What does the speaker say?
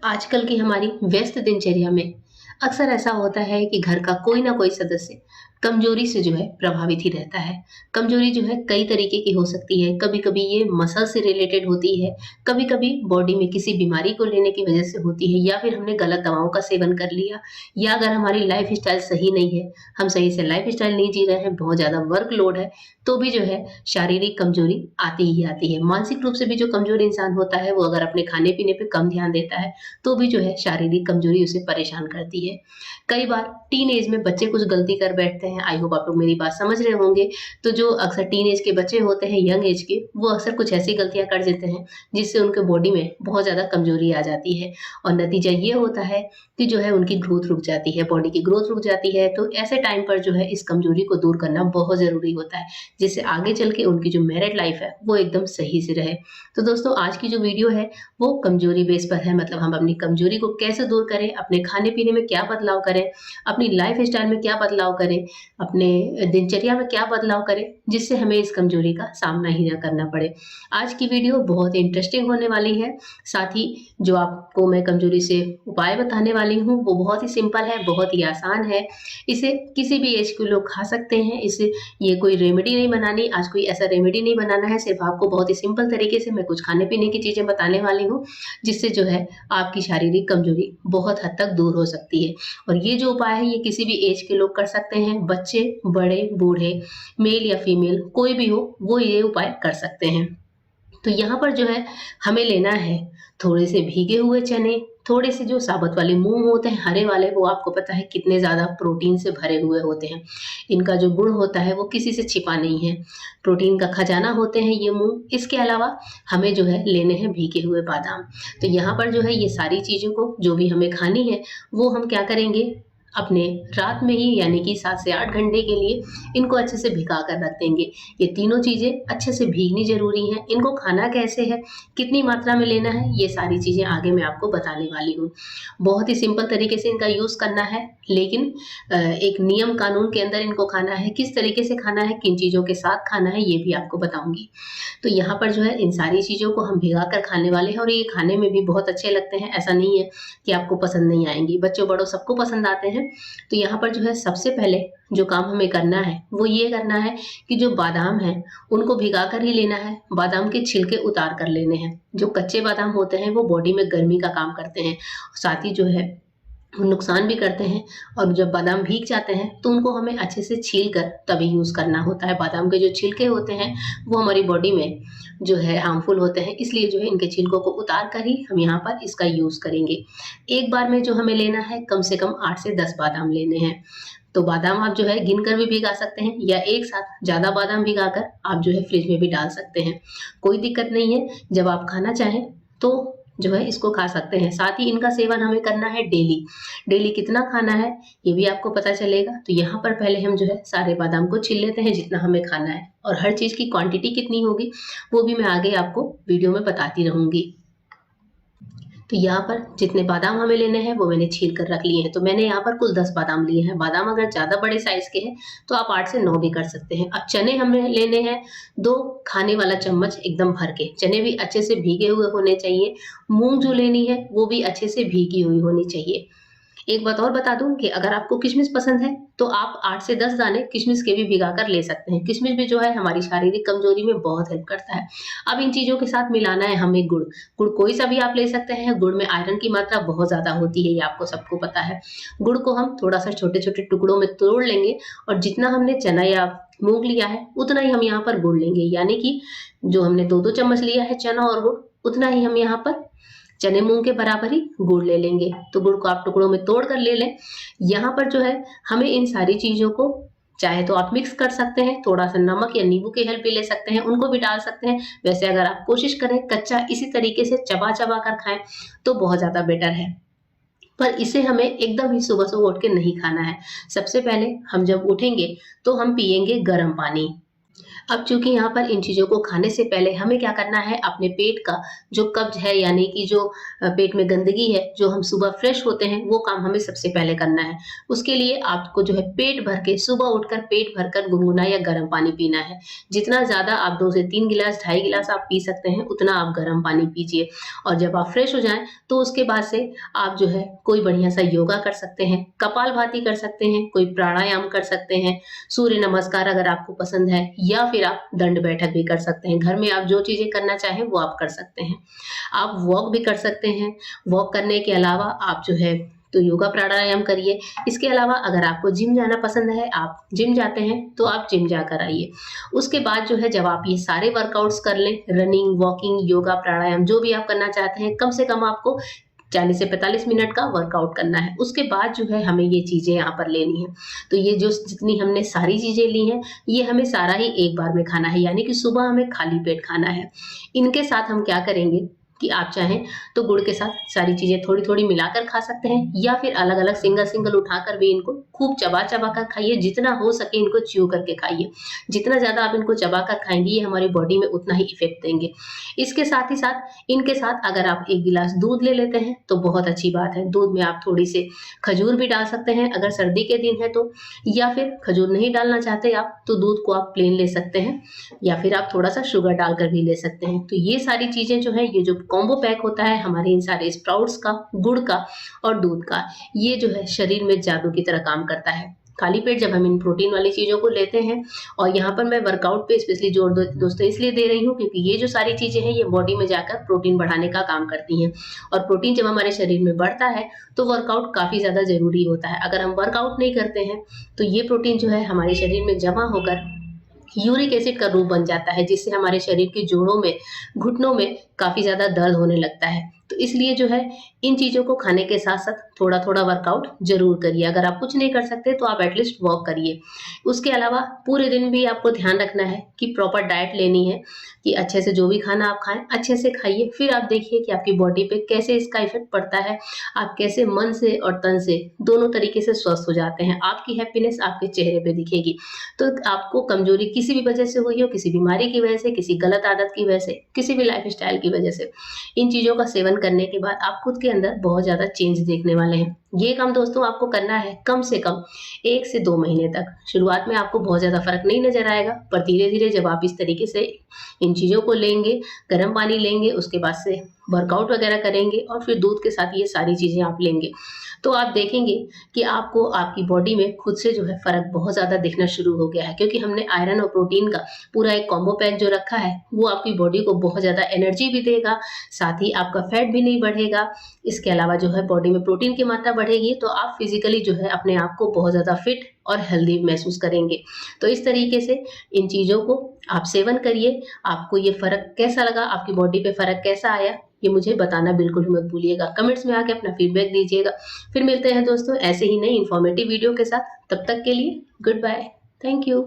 आजकल की हमारी व्यस्त दिनचर्या में अक्सर ऐसा होता है कि घर का कोई ना कोई सदस्य कमजोरी से जो है प्रभावित ही रहता है। कमजोरी जो है कई तरीके की हो सकती है। कभी-कभी ये मसल से रिलेटेड होती है, कभी-कभी बॉडी में किसी बीमारी को लेने की वजह से होती है या फिर हमने गलत दवाओं का सेवन कर लिया या अगर हमारी लाइफ़स्टाइल सही नहीं है, हम सही से लाइफ़स्टाइल नहीं जी रहे हैं, बहुत ज़्यादा वर्कलोड है, तो भी जो है शारीरिक कमजोरी आती ही आती है। मानसिक रूप से भी जो कमज़ोर इंसान होता है, वो अगर अपने खाने-पीने पे कम ध्यान देता है, तो भी जो है शारीरिक कमजोरी उसे परेशान करती है। कई बार टीन एज में बच्चे कुछ गलती कर बैठते हैं, आई होप आप लोग मेरी बात समझ रहे होंगे। तो जो अक्सर टीन एज के बच्चे होते हैं, यंग एज के, वो अक्सर कुछ ऐसी गलतियाँ कर देते हैं, जिससे उनके बॉडी में बहुत ज़्यादा कमजोरी आ जाती है और नतीजा ये होता है कि जो है उनकी ग्रोथ रुक जाती है, बॉडी की ग्रोथ रुक जाती है। तो ऐसे टाइम पर जो है इस कमजोरी को दूर करना बहुत ज़रूरी होता है, जिससे आगे चल के उनकी जो मैरिड लाइफ है, वो एकदम सही से रहे। तो दोस्तों आज की जो वीडियो है वो कमजोरी बेस पर है, मतलब हम अपनी कमजोरी को कैसे दूर करें, अपने खाने-पीने में क्या बदलाव करें, अपनी लाइफ़स्टाइल में क्या बदलाव करें, अपने दिनचर्या में क्या बदलाव करें, जिससे हमें इस कमजोरी का सामना ही ना करना पड़े। आज की वीडियो बहुत इंटरेस्टिंग होने वाली है, साथ ही जो आपको मैं कमजोरी से उपाय बताने वाली हूँ, वो बहुत ही सिंपल है, बहुत ही आसान है। इसे किसी भी एज के लोग खा सकते हैं, इसे ये कोई रेमेडी नहीं बनानी, आज कोई ऐसा रेमेडी नहीं बनाना है, सिर्फ़ आपको बहुत ही सिंपल तरीके से मैं कुछ खाने-पीने की चीज़ें बताने वाली हूँ, जिससे जो है आपकी शारीरिक कमजोरी बहुत हद तक दूर हो सकती है। और ये जो उपाय है ये किसी भी एज के लोग कर सकते हैं, बच्चे, बड़े, बूढ़े, मेल या फीमेल कोई भी हो, वो ये उपाय कर सकते हैं। तो यहाँ पर जो है हमें लेना है थोड़े से भीगे हुए चने, थोड़े से जो साबुत वाले मूँग होते हैं, हरे वाले, वो आपको पता है कितने ज़्यादा प्रोटीन से भरे हुए होते हैं। इनका जो गुण होता है वो किसी से छिपा नहीं है। प्रोटीन का खजाना होते हैं ये मूँग। इसके अलावा हमें जो है लेने हैं भीगे हुए बादाम। तो यहाँ पर जो है ये सारी चीज़ों को जो भी हमें खानी है, वो हम क्या करेंगे, अपने रात में ही यानी कि 7 से 8 घंटे के लिए इनको अच्छे से भिगा कर रख देंगे। ये तीनों चीज़ें अच्छे से भीगनी ज़रूरी हैं। इनको खाना कैसे है, कितनी मात्रा में लेना है, ये सारी चीज़ें आगे मैं आपको बताने वाली हूँ। बहुत ही सिंपल तरीके से इनका यूज़ करना है, लेकिन एक नियम कानून के अंदर इनको खाना है। किस तरीके से खाना है, किन चीज़ों के साथ खाना है, ये भी आपको बताऊँगी। तो यहाँ पर जो है इन सारी चीज़ों को हम भिगा कर खाने वाले हैं और ये खाने में भी बहुत अच्छे लगते हैं। ऐसा नहीं है कि आपको पसंद नहीं आएँगी, बच्चों बड़ों सबको पसंद आते हैं। तो यहाँ पर जो है सबसे पहले जो काम हमें करना है, वो ये करना है कि जो बादाम हैं, उनको भिगा कर ही लेना है। बादाम के छिलके उतार कर लेने हैं। जो कच्चे बादाम होते हैं, वो बॉडी में गर्मी का काम करते हैं। साथ ही जो है वो नुकसान भी करते हैं और जब बादाम भीग जाते हैं, तो उनको हमें अच्छे से छील कर तभी यूज़ करना होता है। बादाम के जो छिलके होते हैं, वो हमारी बॉडी में जो है हार्मफुल होते हैं, इसलिए जो है इनके छिलकों को उतार कर ही हम यहाँ पर इसका यूज़ करेंगे। एक बार में जो हमें लेना है, कम से कम 8 से 10 बादाम लेने हैं। तो बादाम आप जो है गिन कर भी भिगा सकते हैं या एक साथ ज़्यादा बादाम भिगाकर आप जो है फ्रिज में भी डाल सकते हैं। कोई दिक्कत नहीं है, जब आप खाना चाहें तो जो है इसको खा सकते हैं। साथ ही इनका सेवन हमें करना है डेली। डेली कितना खाना है, ये भी आपको पता चलेगा। तो यहाँ पर पहले हम जो है सारे बादाम को छील लेते हैं जितना हमें खाना है और हर चीज़ की क्वांटिटी कितनी होगी, वो भी मैं आगे आपको वीडियो में बताती रहूँगी। तो यहाँ पर जितने बादाम हमें लेने हैं वो मैंने छील कर रख लिए हैं। तो मैंने यहाँ पर कुल 10 बादाम लिए हैं। बादाम अगर ज़्यादा बड़े साइज़ के हैं तो आप 8 से 9 भी कर सकते हैं। अब चने हमें लेने हैं 2 खाने वाला चम्मच एकदम भर के। चने भी अच्छे से भीगे हुए होने चाहिए। मूँग जो लेनी है वो भी अच्छे से भीगी हुई होनी चाहिए। एक बात और बता दूँ कि अगर आपको किशमिश पसंद है, तो आप 8 से 10 दाने किशमिश के भी भिगा कर ले सकते हैं। किशमिश भी जो है हमारी शारीरिक कमज़ोरी में बहुत हेल्प करता है। अब इन चीज़ों के साथ मिलाना है हमें गुड़। गुड़ कोई सा भी आप ले सकते हैं, गुड़ में आयरन की मात्रा बहुत ज़्यादा होती है, ये आपको सबको पता है। गुड़ को हम थोड़ा-सा छोटे-छोटे टुकड़ों में तोड़ लेंगे और जितना हमने चना या मूँग लिया है, उतना ही हम यहाँ पर गुड़ लेंगे। यानी कि जो हमने 2-2 चम्मच लिया है चना और गुड़, उतना ही हम यहाँ पर चने मूँग के बराबर ही गुड़ ले लेंगे। तो गुड़ को आप टुकड़ों में तोड़ कर ले लें। यहाँ पर जो है हमें इन सारी चीज़ों को चाहे तो आप मिक्स कर सकते हैं, थोड़ा-सा नमक या नींबू की हेल्प भी ले सकते हैं, उनको भी डाल सकते हैं। वैसे अगर आप कोशिश करें कच्चा इसी तरीके से चबा-चबा कर खाएँ, तो बहुत ज़्यादा बेटर है। पर इसे हमें एकदम ही सुबह-सुबह उठ के नहीं खाना है। सबसे पहले हम जब उठेंगे, तो हम पिएँगे गर्म पानी। अब चूँकि यहाँ पर इन चीज़ों को खाने से पहले हमें क्या करना है, अपने पेट का जो कब्ज़ है यानी कि जो पेट में गंदगी है, जो हम सुबह फ्रेश होते हैं, वो काम हमें सबसे पहले करना है। उसके लिए आपको जो है पेट भर के सुबह उठकर पेट भरकर गुनगुना या गर्म पानी पीना है। जितना ज़्यादा आप 2 से 3 गिलास, 2.5 गिलास आप पी सकते हैं, उतना आप गर्म पानी पीजिए। और जब आप फ्रेश हो जाएँ, तो उसके बाद से आप जो है कोई बढ़िया-सा योगा कर सकते हैं, कपालभाति कर सकते हैं, कोई प्राणायाम कर सकते हैं, सूर्य नमस्कार अगर आपको पसंद है, या फिर आप दंड बैठक भी कर सकते हैं। घर में आप जो चीज़ें करना चाहें वो आप कर सकते हैं। आप वॉक भी कर सकते हैं। वॉक करने के अलावा आप जो है तो योगा प्राणायाम करिए। इसके अलावा अगर आपको जिम जाना पसंद है, आप जिम जाते हैं तो आप जिम जाकर आइए। उसके बाद जो है जब आप ये सारे वर्कआउट्स कर लें, रनिंग, वॉकिंग, योगा, प्राणायाम जो भी आप करना चाहते हैं, कम से कम आपको 40 से 45 मिनट का वर्कआउट करना है। उसके बाद जो है हमें ये चीज़ें यहाँ पर लेनी है। तो ये जो जितनी हमने सारी चीज़ें ली हैं, ये हमें सारा ही एक बार में खाना है, यानी कि सुबह हमें खाली पेट खाना है। इनके साथ हम क्या करेंगे कि आप चाहें तो गुड़ के साथ सारी चीज़ें थोड़ी-थोड़ी मिलाकर खा सकते हैं, या फिर अलग-अलग सिंगल-सिंगल उठाकर भी इनको खूब चबा-चबा कर खाइए, जितना हो सके इनको च्यू करके खाइए। जितना ज़्यादा आप इनको चबा कर खाएँगे, ये हमारी बॉडी में उतना ही इफ़ेक्ट देंगे। इसके साथ ही साथ इनके साथ अगर आप 1 गिलास दूध ले लेते हैं, तो बहुत अच्छी बात है। दूध में आप थोड़ी-सी खजूर भी डाल सकते हैं, अगर सर्दी के दिन है तो, या फिर खजूर नहीं डालना चाहते आप, तो दूध को आप प्लेन ले सकते हैं, या फिर आप थोड़ा-सा शुगर डालकर भी ले सकते हैं। तो ये सारी चीज़ें जो हैं, ये जो कॉम्बो पैक होता है हमारे इन सारे स्प्राउट्स का, गुड़ का और दूध का, ये जो है शरीर में जादू की तरह काम करता है। खाली पेट जब हम इन प्रोटीन वाली चीज़ों को लेते हैं, और यहाँ पर मैं वर्कआउट पे स्पेशली जोर दोस्तों इसलिए दे रही हूँ, क्योंकि ये जो सारी चीज़ें हैं ये बॉडी में जाकर प्रोटीन बढ़ाने का काम करती हैं। और प्रोटीन जब हमारे शरीर में बढ़ता है तो वर्कआउट काफ़ी ज़्यादा ज़रूरी होता है। अगर हम वर्कआउट नहीं करते हैं तो ये प्रोटीन जो है हमारे शरीर में जमा होकर यूरिक एसिड का रूप बन जाता है, जिससे हमारे शरीर के जोड़ों में, घुटनों में काफ़ी ज़्यादा दर्द होने लगता है। तो इसलिए जो है इन चीज़ों को खाने के साथ-साथ थोड़ा-थोड़ा वर्कआउट ज़रूर करिए। अगर आप कुछ नहीं कर सकते तो आप एटलीस्ट वॉक करिए। उसके अलावा पूरे दिन भी आपको ध्यान रखना है कि प्रॉपर डाइट लेनी है, कि अच्छे से जो भी खाना आप खाएँ, अच्छे से खाइए। फिर आप देखिए कि आपकी बॉडी पे कैसे इसका इफ़ेक्ट पड़ता है। आप कैसे मन से और तन से दोनों तरीके से स्वस्थ हो जाते हैं। आपकी हैप्पीनेस आपके चेहरे पे दिखेगी। तो आपको कमज़ोरी किसी भी वजह से हुई हो, किसी बीमारी की वजह से, किसी गलत आदत की वजह से, किसी भी लाइफ़स्टाइल की वजह से, इन चीज़ों का सेवन करने के बाद आप खुद के अंदर बहुत ज़्यादा चेंज देखने वाले हैं। ये काम दोस्तों आपको करना है कम से कम 1 से 2 महीने तक। शुरुआत में आपको बहुत ज़्यादा फ़र्क नहीं नज़र आएगा, पर धीरे-धीरे जब आप इस तरीके से इन चीज़ों को लेंगे, गर्म पानी लेंगे, उसके बाद से वर्कआउट वगैरह करेंगे और फिर दूध के साथ ये सारी चीज़ें आप लेंगे, तो आप देखेंगे कि आपको आपकी बॉडी में खुद से जो है फ़र्क बहुत ज़्यादा दिखना शुरू हो गया है, क्योंकि हमने आयरन और प्रोटीन का पूरा एक कॉम्बो पैक जो रखा है, वो आपकी बॉडी को बहुत ज़्यादा एनर्जी भी देगा, साथ ही आपका फैट भी नहीं बढ़ेगा। इसके अलावा जो है बॉडी में प्रोटीन की मात्रा बढ़ेगी, तो आप फिज़िकली जो है अपने आप को बहुत ज़्यादा फिट और हेल्दी महसूस करेंगे। तो इस तरीके से इन चीज़ों को आप सेवन करिए। आपको ये फ़र्क कैसा लगा, आपकी बॉडी पे फ़र्क कैसा आया, ये मुझे बताना बिल्कुल भी मत भूलिएगा। कमेंट्स में आके अपना फीडबैक दीजिएगा। फिर मिलते हैं दोस्तों ऐसे ही नई इन्फॉर्मेटिव वीडियो के साथ। तब तक के लिए गुड बाय। Thank you.